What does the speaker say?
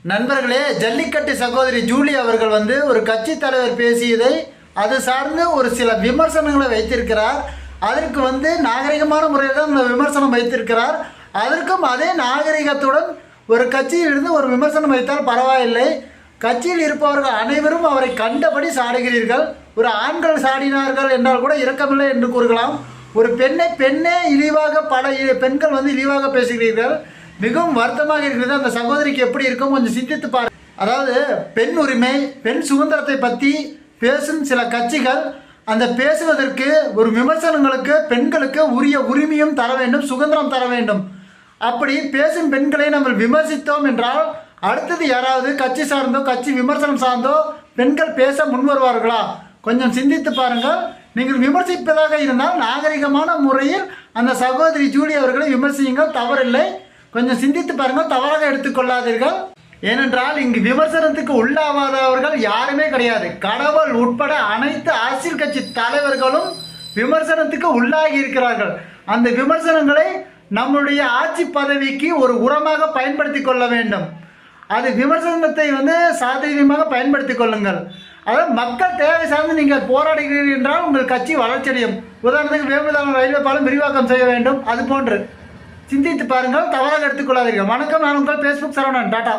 நண்பர்களே, ஜல்லிக்கட்டு சகோதரி ஜூலி அவர்கள் ஒரு கட்சி தலைவர் பேசியதை அது சார்ந்து ஒரு சில விமர்சனங்களை வைத்திருக்கிறார். அதற்கு நாகரிகமான முறையில் தான் இந்த விமர்சனம் வைத்திருக்கிறார். அதற்கும் அதே நாகரிகத்துடன் ஒரு கட்சியிலிருந்து ஒரு விமர்சனம் வைத்தால் பரவாயில்லை. கட்சியில் இருப்பவர்கள் அனைவரும் அவரை கண்டபடி சாடுகிறீர்கள். ஒரு ஆண்கள் சாடினார்கள் என்றால் கூட இரக்கமில்லை என்று கூறலாம். ஒரு பெண்ணே இழிவாக பெண்கள் இழிவாக பேசுகிறீர்கள். மிகவும் வருத்தமாக இருக்கிறது. அந்த சகோதரிக்கு எப்படி இருக்கும் கொஞ்சம் சிந்தித்து பாரு. அதாவது பெண் உரிமை, பெண் சுதந்திரத்தை பற்றி பேசும் சில கட்சிகள் அந்த பேசுவதற்கு ஒரு விமர்சனங்களுக்கு பெண்களுக்கு உரிய உரிமையும் தர வேண்டும், சுதந்திரம் தர வேண்டும். அப்படி பேசும் பெண்களை நம்ம விமர்சித்தோம் என்றால் அடுத்தது யாராவது கட்சி சார்ந்தோ கட்சி விமர்சனம் சார்ந்தோ பெண்கள் பேச முன் வருவார்களா? கொஞ்சம் சிந்தித்து பாருங்கள். நீங்கள் விமர்சிப்பதாக இருந்தால் நாகரிகமான முறையில் அந்த சகோதரி ஜூலி அவர்களை விமர்சியுங்கள், தவறில்லை. கொஞ்சம் சிந்தித்து பாருங்கள், தவறாக எடுத்துக்கொள்ளாதீர்கள். ஏனென்றால் இங்கு விமர்சனத்துக்கு உள்ளாவாதவர்கள் யாருமே கிடையாது. கடவுள் உட்பட அனைத்து அரசியல் கட்சி தலைவர்களும் விமர்சனத்துக்கு உள்ளாகி இருக்கிறார்கள். அந்த விமர்சனங்களை நம்முடைய ஆட்சி பதவிக்கு ஒரு உரமாக பயன்படுத்தி கொள்ள வேண்டும். அது விமர்சனத்தை சாதகமாக பயன்படுத்தி கொள்ளுங்கள். அதாவது மக்கள் தேவை சார்ந்து நீங்கள் போராடுகிறீர்கள் என்றால் உங்கள் கட்சி வளர்ச்சியடையும். உதாரணத்துக்கு வேம்புதானம் ரயில்வே பாலம் விரிவாக்கம் செய்ய வேண்டும், அது போன்று சிந்தித்து பாருங்கள், தவறாக எடுத்துக்கொள்ளாதீர்கள். வணக்கம், நான் உங்கள் ஃபேஸ்புக் சரவணன். டாடா.